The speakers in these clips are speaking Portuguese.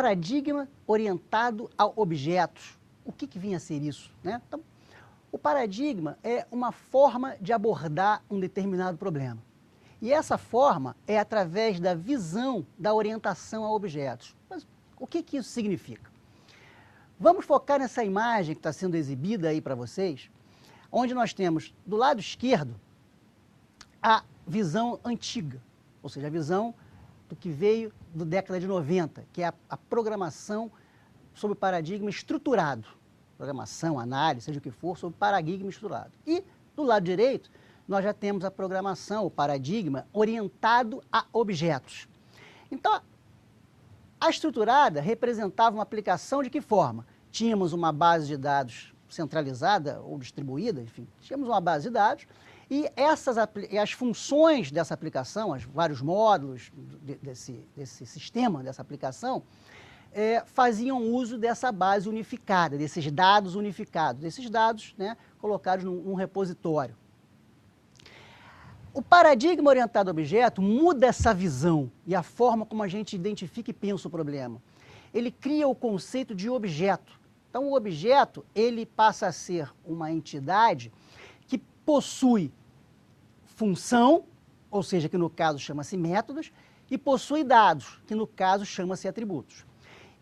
paradigma orientado a objetos. O que vinha a ser isso, né? Então, o paradigma é uma forma de abordar um determinado problema. E essa forma é através da visão da orientação a objetos. Mas o que isso significa? Vamos focar nessa imagem que está sendo exibida aí para vocês, onde nós temos do lado esquerdo a visão antiga, ou seja, a visão do que veio da década de 90, que é a programação sobre o paradigma estruturado. Programação, análise, seja o que for, sobre paradigma estruturado. E do lado direito, nós já temos a programação, o paradigma orientado a objetos. Então, a estruturada representava uma aplicação de que forma? Tínhamos uma base de dados centralizada ou distribuída, enfim, tínhamos uma base de dados e as funções dessa aplicação, os vários módulos desse sistema, dessa aplicação, faziam uso dessa base unificada, desses dados unificados, desses dados, né, colocados num repositório. O paradigma orientado a objeto muda essa visão e a forma como a gente identifica e pensa o problema. Ele cria o conceito de objeto. Então, o objeto, ele passa a ser uma entidade que possui função, ou seja, que no caso chama-se métodos, e possui dados, que no caso chama-se atributos.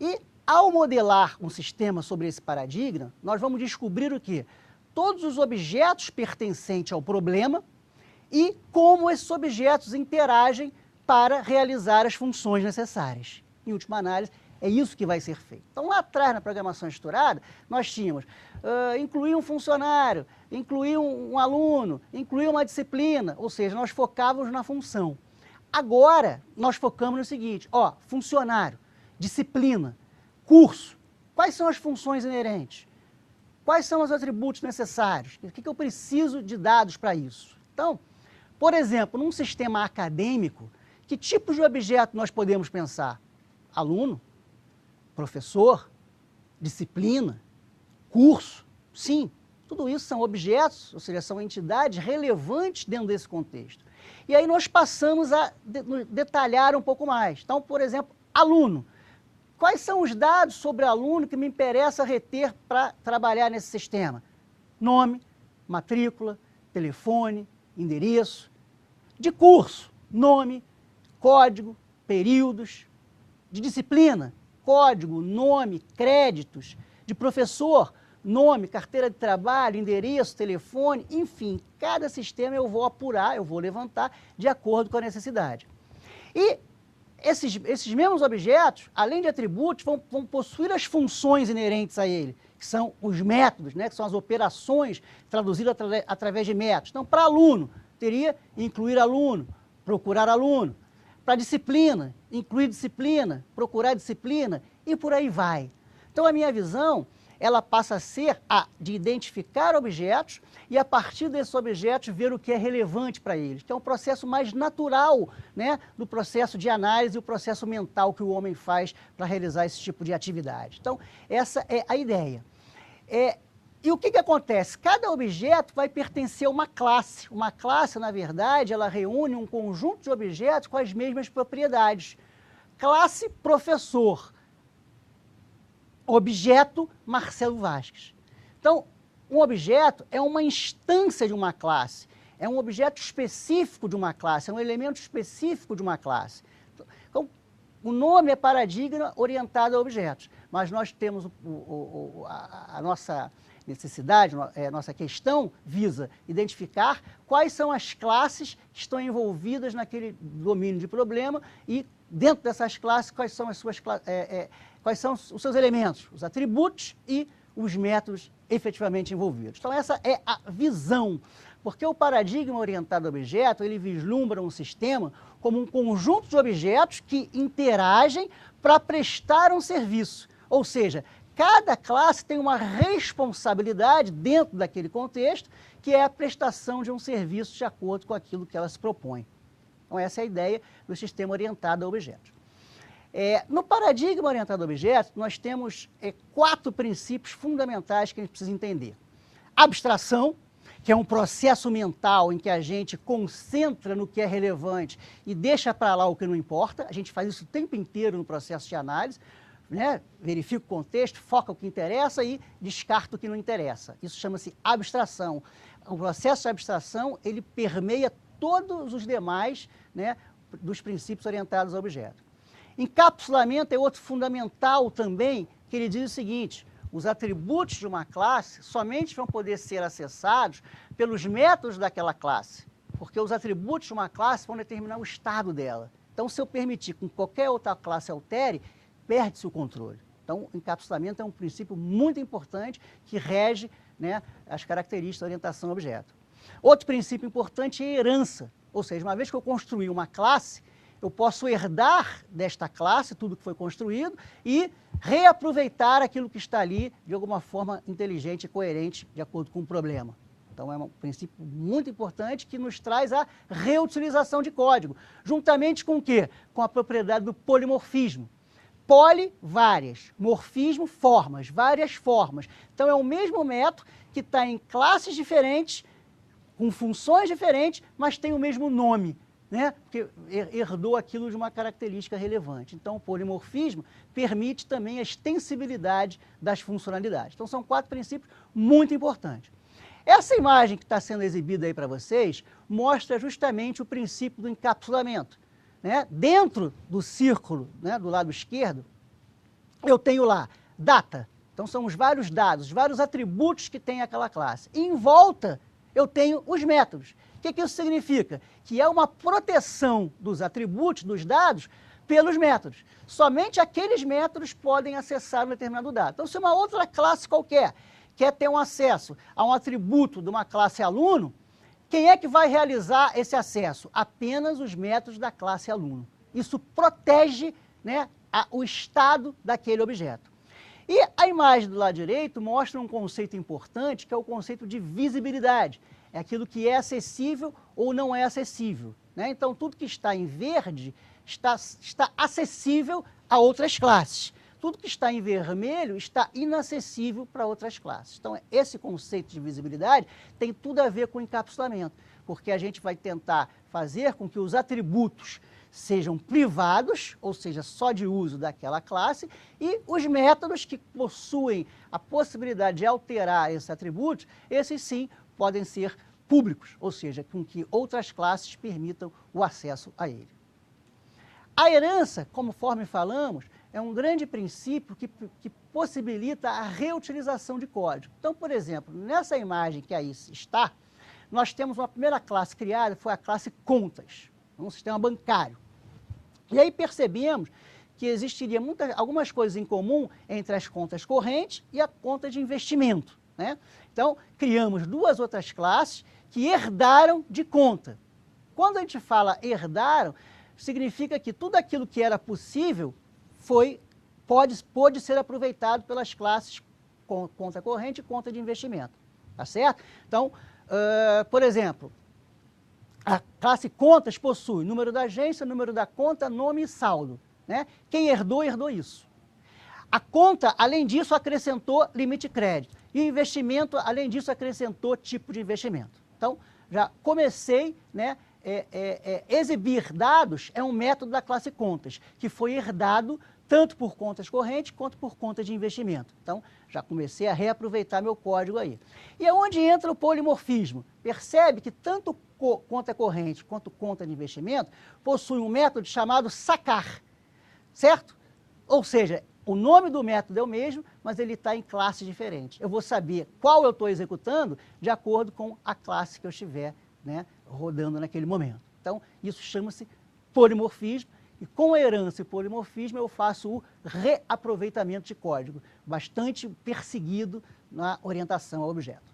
E, ao modelar um sistema sobre esse paradigma, nós vamos descobrir o quê? Todos os objetos pertencentes ao problema e como esses objetos interagem para realizar as funções necessárias. Em última análise, é isso que vai ser feito. Então, lá atrás, na programação estruturada, nós tínhamos incluir um funcionário, incluir um aluno, incluir uma disciplina, ou seja, nós focávamos na função. Agora, nós focamos no seguinte, funcionário, disciplina, curso, quais são as funções inerentes? Quais são os atributos necessários? O que eu preciso de dados para isso? Então, por exemplo, num sistema acadêmico, que tipos de objeto nós podemos pensar? Aluno, professor, disciplina, curso, sim, tudo isso são objetos, ou seja, são entidades relevantes dentro desse contexto. E aí nós passamos a detalhar um pouco mais. Então, por exemplo, aluno. Quais são os dados sobre aluno que me interessa reter para trabalhar nesse sistema? Nome, matrícula, telefone, endereço. De curso, nome, código, períodos. De disciplina, código, nome, créditos. De professor, nome, carteira de trabalho, endereço, telefone, enfim, cada sistema eu vou apurar, eu vou levantar de acordo com a necessidade. E esses mesmos objetos, além de atributos, vão possuir as funções inerentes a ele, que são os métodos, né, que são as operações traduzidas através de métodos. Então, para aluno, teria incluir aluno, procurar aluno. Para disciplina, incluir disciplina, procurar disciplina e por aí vai. Então, a minha visão, ela passa a ser de identificar objetos e, a partir desses objetos, ver o que é relevante para eles, que é um processo mais natural, né, do processo de análise e o processo mental que o homem faz para realizar esse tipo de atividade. Então, essa é a ideia. E o que acontece? Cada objeto vai pertencer a uma classe. Uma classe, na verdade, ela reúne um conjunto de objetos com as mesmas propriedades. Classe professor. Objeto Marcelo Vasques. Então, um objeto é uma instância de uma classe, é um objeto específico de uma classe, é um elemento específico de uma classe. Então, o nome é paradigma orientado a objetos, mas nós temos a nossa necessidade, a nossa questão visa identificar quais são as classes que estão envolvidas naquele domínio de problema e, dentro dessas classes, quais são quais são os seus elementos, os atributos e os métodos efetivamente envolvidos. Então, essa é a visão, porque o paradigma orientado a objeto, ele vislumbra um sistema como um conjunto de objetos que interagem para prestar um serviço. Ou seja, cada classe tem uma responsabilidade dentro daquele contexto, que é a prestação de um serviço de acordo com aquilo que ela se propõe. Então, essa é a ideia do sistema orientado a objetos. No paradigma orientado a objetos, nós temos 4 princípios fundamentais que a gente precisa entender. Abstração, que é um processo mental em que a gente concentra no que é relevante e deixa para lá o que não importa. A gente faz isso o tempo inteiro no processo de análise. né, verifico o contexto, foco o que interessa e descarto o que não interessa. Isso chama-se abstração. O processo de abstração, ele permeia todos os demais, né, dos princípios orientados ao objeto. Encapsulamento é outro fundamental também, que ele diz o seguinte: os atributos de uma classe somente vão poder ser acessados pelos métodos daquela classe, porque os atributos de uma classe vão determinar o estado dela. Então, se eu permitir que qualquer outra classe altere, perde-se o controle. Então, o encapsulamento é um princípio muito importante que rege, né, as características da orientação ao objeto. Outro princípio importante é a herança, ou seja, uma vez que eu construí uma classe, eu posso herdar desta classe tudo que foi construído e reaproveitar aquilo que está ali de alguma forma inteligente e coerente de acordo com o problema. Então, é um princípio muito importante que nos traz a reutilização de código, juntamente com o quê? Com a propriedade do polimorfismo. Poli, várias, morfismo, formas, várias formas. Então, é o mesmo método que está em classes diferentes, com funções diferentes, mas tem o mesmo nome, né? Porque herdou aquilo de uma característica relevante. Então, o polimorfismo permite também a extensibilidade das funcionalidades. Então, são 4 princípios muito importantes. Essa imagem que está sendo exibida aí para vocês mostra justamente o princípio do encapsulamento, né? Dentro do círculo, né, do lado esquerdo, eu tenho lá data. Então, são os vários dados, vários atributos que tem aquela classe. E em volta, eu tenho os métodos. O que isso significa? Que é uma proteção dos atributos, dos dados, pelos métodos. Somente aqueles métodos podem acessar um determinado dado. Então, se uma outra classe qualquer quer ter um acesso a um atributo de uma classe aluno, quem é que vai realizar esse acesso? Apenas os métodos da classe aluno. Isso protege, né, o estado daquele objeto. E a imagem do lado direito mostra um conceito importante, que é o conceito de visibilidade. É aquilo que é acessível ou não é acessível, né? Então, tudo que está em verde está acessível a outras classes. Tudo que está em vermelho está inacessível para outras classes. Então, esse conceito de visibilidade tem tudo a ver com encapsulamento, porque a gente vai tentar fazer com que os atributos sejam privados, ou seja, só de uso daquela classe, e os métodos que possuem a possibilidade de alterar esses atributos, esses sim podem ser públicos, ou seja, com que outras classes permitam o acesso a ele. A herança, conforme falamos, é um grande princípio que possibilita a reutilização de código. Então, por exemplo, nessa imagem que aí está, nós temos uma primeira classe criada, foi a classe contas, um sistema bancário. E aí percebemos que existiria algumas coisas em comum entre as contas correntes e a conta de investimento, né? Então, criamos 2 outras classes que herdaram de conta. Quando a gente fala herdaram, significa que tudo aquilo que era possível pôde ser aproveitado pelas classes conta corrente e conta de investimento, tá certo? Então, por exemplo, a classe contas possui número da agência, número da conta, nome e saldo, né? Quem herdou, herdou isso. A conta, além disso, acrescentou limite de crédito. E o investimento, além disso, acrescentou tipo de investimento. Então, já comecei, né, exibir dados é um método da classe contas, que foi herdado tanto por contas correntes quanto por conta de investimento. Então, já comecei a reaproveitar meu código aí. E é onde entra o polimorfismo. Percebe que tanto conta corrente quanto conta de investimento possuem um método chamado sacar, certo? Ou seja, o nome do método é o mesmo, mas ele está em classes diferentes. Eu vou saber qual eu estou executando de acordo com a classe que eu estiver, né, rodando naquele momento. Então, isso chama-se polimorfismo. E com a herança e polimorfismo eu faço o reaproveitamento de código, bastante perseguido na orientação ao objeto.